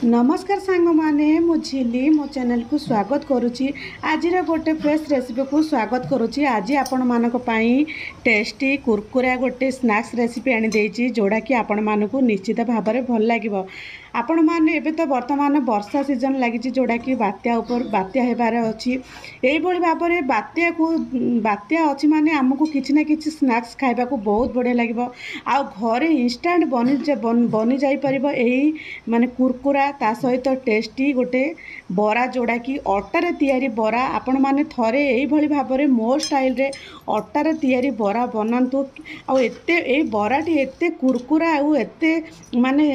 नमस्कार सांग माने मु झिली मो चैनल को स्वागत करुच्ची। आज गोटे फ्रेश रेसिपी को स्वागत करुच्ची। आज आपण मानक पई टेस्टी कुरकुरा गोटे स्नैक्स रेसिपी आनी देछि जोड़ा कि आपण मानक निश्चित भाव में भल लगिवो। आपण माने एबे तो वर्तमान वर्षा सीजन लगी जोड़ा कि बात्या उपर बात्या हेबार अछि। एई भली भाव में बात्या अछि माने हमकु किछि ना किछि स्नैक्स खाइबा को बहुत बढ़िया लगिवो। आ घरे इंस्टेंट बनी जाई परिबो एई माने कुरकुरा ता सहित टेस्टी गोटे बरा जोड़ा कि अटार तैयारी बरा। आपण माने थरे एई भली भाव में मो स्टाइल रे अटार तैयारी बरा बनातु। आ एते एई बराटी एते कुरकुरा आ एते माने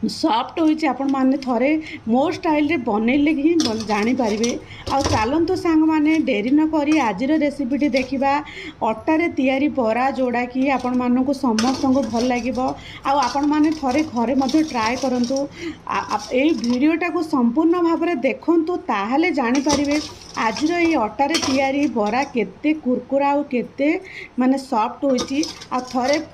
सॉफ्ट होइछि। आपण माने थरे मो स्टाइल रे बनैले ही जानि पारिबे। आ चलंतु सांग माने डेरी न करी आजिर रेसिपीटी देखिबा अटारे तैयारी बरा जोड़ा कि आपण मानकु समस्त को भल लागिबो। आ आपण माने थरे घरे मध्ये ट्राई करंतु। ए वीडियोटा को संपूर्ण भाव में देखंतु ताहले जानि पारिबे आजिर ए अटारे तैयारी बरा केते कुरकुरा आ केते माने सॉफ्ट होइछि। आ थरे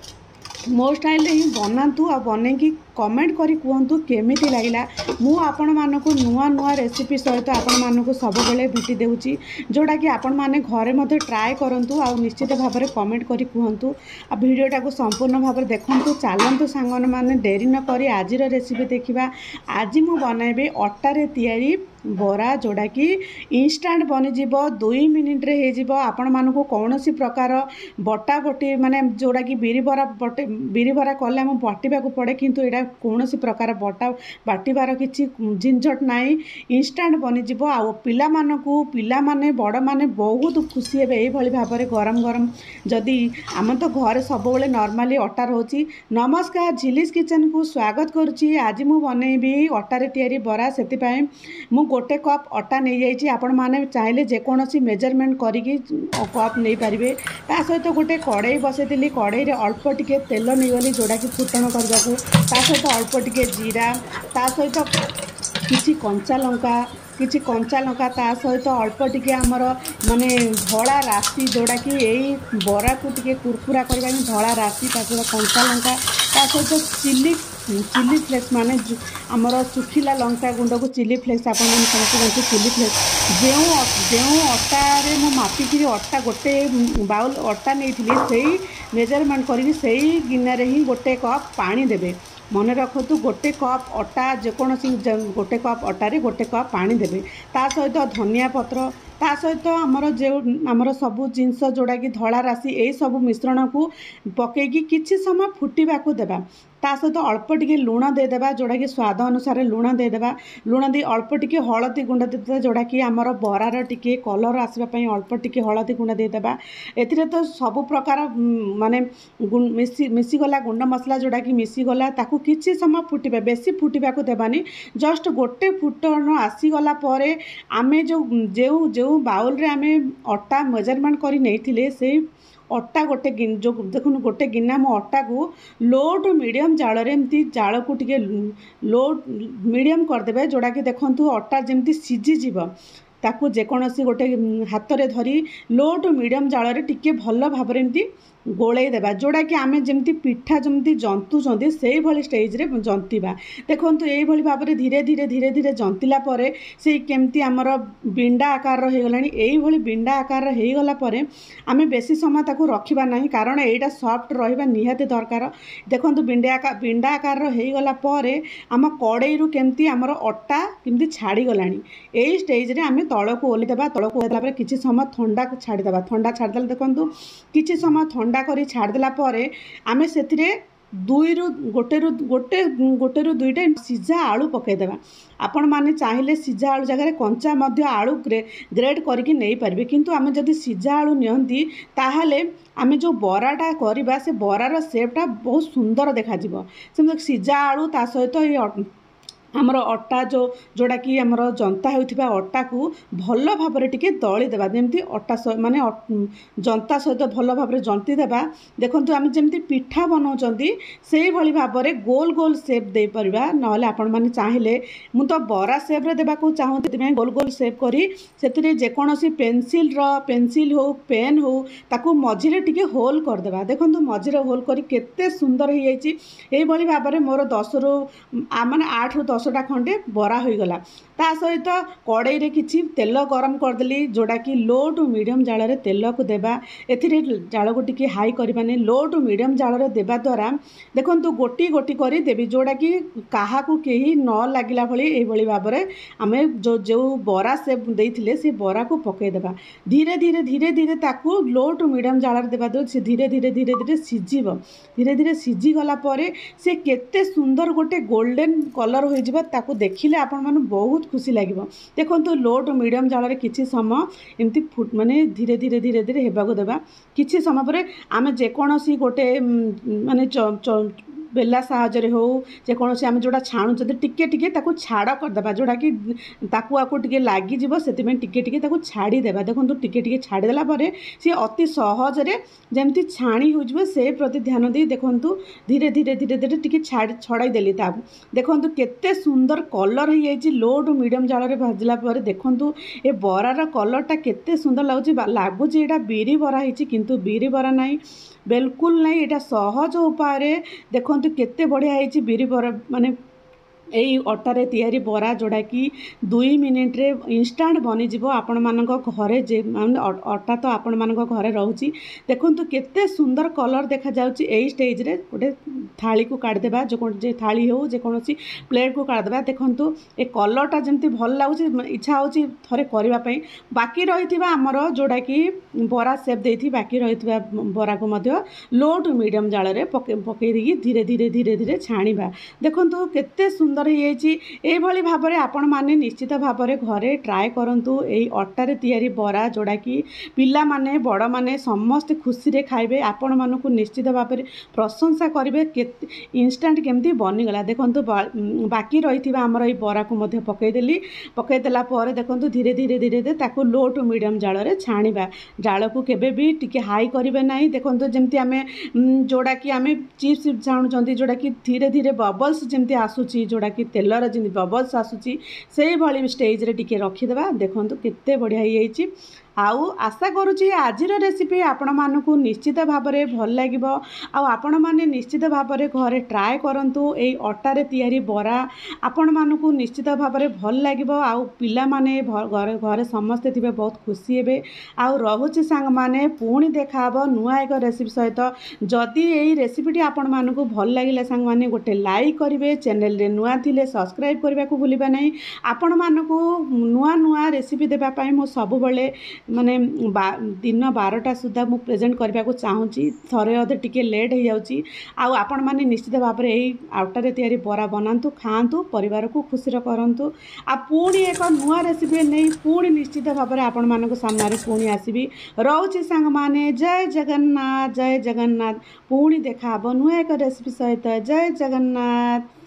मो स्टाइल ही बनातु आ बनैकी कमेंट करी कहतु केमिति लागला। मु आपण मानक नुआ नुआ रेसिपी सहित आपण मानक सब बेले भेटी देउची जोड़ा कि आपण माने घरे मध्ये ट्राई करंतु आ निश्चित भाव में कमेंट करी कहतु। आ वीडियोटा को संपूर्ण भाव में देखंतु। चलंतु सांगन माने डेरी न करी आजिर रेसिपी देखिबा। आज मु बनाइबे अटारे तैयारी बरा जोड़ा कि इंस्टेंट बनी जीवो 2 मिनिट रे हे जीवो। आपण मानकु कौनसी प्रकार बटा बटी माने जोड़ा कि बिरी बरा कले हम बाटिबा को पड़े किंतु एडा कौनसी प्रकार बटा बाटिबार किछि झंझट नाही। इंस्टेंट बनी जीवो। आ पिला माने बड़ माने बहुत खुशी हेबे एई भली भाव में गरम गरम जदी आम तो घरे सब बेले नॉर्मली अटा रोची। नमस्कार झिलीज किचन को स्वागत करुच्ची। आज मु बनैबी अटारे तैयारी बरा। सेति पय मु गोटे कप अटा नहीं जाइए। आपण माने चाहिले जेकोसी मेजरमेंट करिकी कप नहीं पारिबे। ता सहित गोटे कड़ाई बसैली। कड़ाई रे अल्प टिके तेल नहीं जोड़ा कि फुटण करने को। ता सहित अल्प टिके जीरा ता सहित किछि कंचा लंका ता सहित अल्प टिके आमर माने धड़ा राशि जोड़ा कि यही बरा को टिके कुरकुरा करबा धड़ा राशि ता सहित कंचा लंका ता सहित चिली फ्लेक्स माने आमर सुखिला लंका गुंड को चिली फ्लेक्स आप समझते चिली फ्लेक्स जो अटारे मु मापिकी अटा गोटे बाउल अटा नहीं से मेजरमेंट करी से गिनारे ही गोटे कप पानी देबे। मन रखतु गोटे कप अटा जेकोसी गोटे कप अटारे गोटे कप पानी देबे। ता सहित धनिया पत्र ता सहित आमर सबू जिनस जोड़ा कि धड़ा राशि यही सब मिश्रण को पकईकी किछि समय फुटिबा को देबा। ता सहित अल्प टिके लुण देदेबा जोड़ा कि स्वाद अनुसार लुण देदेबा। लुण दे अल्प टिके हलदी गुंड देदेबा जोड़ा कि आमर बरार टिके कलर आसवा पई अल्प टिके हलदी गुंड देदेबा। एथिरे तो सब प्रकार माने मिसी गला गुंड मसला जोड़ा कि मिसी गला ताकू किछि समय फुटिबा बेसी फुटिबा को देबानी। जस्ट गोटे फुटन आसीगला परे आमे जो बाउल रे आमे अटा मेजरमेंट करी नैथिले से अटा गोटे जो देखो गोटे गिना मो अटा को लो टू मीडियम जाल एमती जाल को टिके लो मीडियम करदेबे जोड़ा कि देखंतु अटा जेमती सीझी जीव ताकू जेकोसी गोटे हाथ रे धरी लो टू मीडियम जाल रे टिके भल भाव एमती गोले देबा जोड़ा कि आमे जेमती पिठा जमती जंतुचंदी से भली स्टेज रे जंतीबा। देखंतु एई भली भाव रे धीरे धीरे जंतिला परे से केमती आमर बिंडा आकार हो गलानी। एई भली बिंडा आकार हो गला परे आमे बेसी समय ताकू रखिबा नाही कारण एटा सॉफ्ट रहिबा निहाते दरकार। देखंतु बिंडा आकार हो गला परे आम कड़ाई रु केमती आमर अटा केमती छाड़ी गलानी। एई स्टेज रे आमे तळको ओली देबा। तळको ओला परे किछि समय ठंडा छाड़ी देबा। ठंडा छाड़ी देले देखंतु किछि समय ठंडा करी छाड़देला परे आमे सेथिरे गोटे रु दुईटा सीझा आलू पकईदेवा। आपण माने चाहिए सीझा आलू जगह कंचा मध्य आलू ग्रेड करके नहीं पारिबे किंतु आमे जदि सीझा आलू नियंती ताहाले आमे जो बराटा करिबा से बरार शेपटा बहुत सुंदर देखा जिवो। से सीझा आलू ता सहित ये आमर अटा जोड़ा कि आमर जंता होइथिबा अटा को भल भाव में टिके दली देबा। जेमती अटा माने जंता सहित भल भाव में जंती देबा। देखंतु आमे जेमती पिठा बनाउचंती सेही भली भाव में गोल गोल शेप दे परिबा। नहले आपण माने चाहिले मु तो बरा शेप रे देबा को चाहू तेमे गोल गोल शेप करी सेतिरे जेकोसी पेंसिल हो पेन हो ताकू मझिरे टिके होल कर देबा। देखंतु मझिरे होल करी केते सुंदर हो जाईची। एही भली भाव में मोर 10 रु माने 8 रु 10 10टा खंडे बरा हो गला। ता सहित कड़ाई रे किछि तेल गरम करदेली जोड़ा कि लो टू मीडियम जाल रे तेल को देबा। एथिरे जाल को टिके हाई करबानी, लो टू मीडियम जाल रे देबा द्वारा देखंतु गोटी गोटी करी देबी जोड़ा कि काहा को केही न लागिला भली ए भली भाबरे आमे जो जो बरा से देइथिले से बरा को पके देबा। धीरे धीरे धीरे धीरे ताकू लो टू मीडियम जाल रे देबा दो से धीरे धीरे धीरे धीरे सिझिबो। धीरे धीरे सिझी गला परे से केते सुंदर गोटे गोल्डन कलर हो जिवो, ताकू देखिले आपण मानु बहुत खुशी लागिवो। देखंतु लो टू मीडियम जाल रे किछि समय एमती फुट माने धीरे धीरे धीरे धीरे हेबाको देबा। किछि समय परे आमे जे कोनोसी गोटे माने बेला साहाଯ୍ୟରେ हो जेकोसी आम जोड़ा छाणुचते टिके टिके ताकू छाड़ करदेबा जोड़ा कि ताकू आकू टिके लागिଯିବ ସେଥିପାଇଁ टिके टिके ताकू छाड़ीदेबा। देखो टिके टिके छाड़ीदेला ପରେ सी अति सहजरे जमती छाणी हो से प्रति ध्यान दी। देखो धीरे धीरे धीरे धीरे टिके छड़ाई देली ता देखो केते सुंदर कलर हो जाइए लो टू मीडियम जाल रे भाजला ପରେ। देखो ए बरार कलरटा केते सुंदर लगुच एटा बिरी बरा होइछि किंतु बिरी बरा नहीं, बिल्कुल नहीं, एटा सहज उपाय देखो केते बढ़िया है बिरी बरा माने यही अटारे तैयारी बरा जोड़ा कि 2 मिनिट रे इंस्टांट बनीजिवो। आपण मानक घरे जे अटा तो आपण मानक घरे रहउची। देखंतु केते सुंदर कलर देखा जाउची। एई स्टेज रे गोटे थाली को काट देबा, जे थाली हो जे कोनोसी प्लेट को काट देबा। देखंतु ए कलरटा जेमती भल लागुची, इच्छा होची थरे करबा पई। बाकी रहिथिबा हमर जोड़ा कि बरा शेप देथि बाकी रहिथिबा बरा को मध्य लो टू मीडियम जाल रे पके दी धीरे धीरे धीरे धीरे छाणीबा। देखंतु केते सुंदर एभली भाव में आपण माने निश्चित भाव में घरे ट्राए करंतु। एई अटारे तैयारी बरा जोड़ा कि पिला माने बड़ माने समस्त खुशी रे खाइबे। आपण मानकु निश्चित भाव में प्रशंसा करिवे इंस्टांट केमती बनीगला। देखंतु बाकी रहिथिबा हमर एई बरा को मध्य पकई देला परे देखंतु धीरे धीरे धीरे धीरे ताकू लो टू मीडियम जाल रे छाणीबा। जाल को केबे भी टिके हाई करिवे नाही। देखंतु जेमती आमे जोड़ा कि आमे चिप्स छाणुचंती जोड़ा कि धीरे धीरे बबल्स जेमती आसुची जोड़ा कि तेलर जमी बबल्स आसूची से भाई स्टेज रे टिके रखीदेवा। देखो केते बढ़िया हो आउ आशा करुँची आज रेसिपी आपण मानकु निश्चित भाव में भल लगे। आपण माने निश्चित भाव में घरे ट्राए करंतु। एई अटारे तैयारी बरा आपण मानकु निश्चित भाव में भल लगे। आउ पिला माने घरे घरे समस्ते थे बहुत खुशी हेबे। आउ रहुची सांग माने पुणी देखा नुआ एक रेसिपी सहित। जदि एई रेसिपीटी आपण मानकु भल लगिला सांग माने गोटे लाइक करिवे, चैनल रे नुआ थिले सब्सक्राइब करबा को भूलिबा नहीं। आपण मानकु नुआ नुआ रेसिपी देबा पई मो सब बेले माने दिन 12टा सुधा मु प्रेजेंट करबा को चाहूची। थरे अधे टिके लेट हो जाउची। आउ आपण माने निश्चित भाव में एई आउटारे तैयारी बरा बनांतु, खांतु, परिवार को खुशी करंतु। आ पुणी एक नुआ रेसिपी नहीं पुणी निश्चित भाव में आपण मानक सामने पुणी आसीबी। रहउची सांग माने जय जगन्नाथ, जय जगन्नाथ। पुणी देखा नुआ एक रेसिपी सहित। जय जगन्नाथ।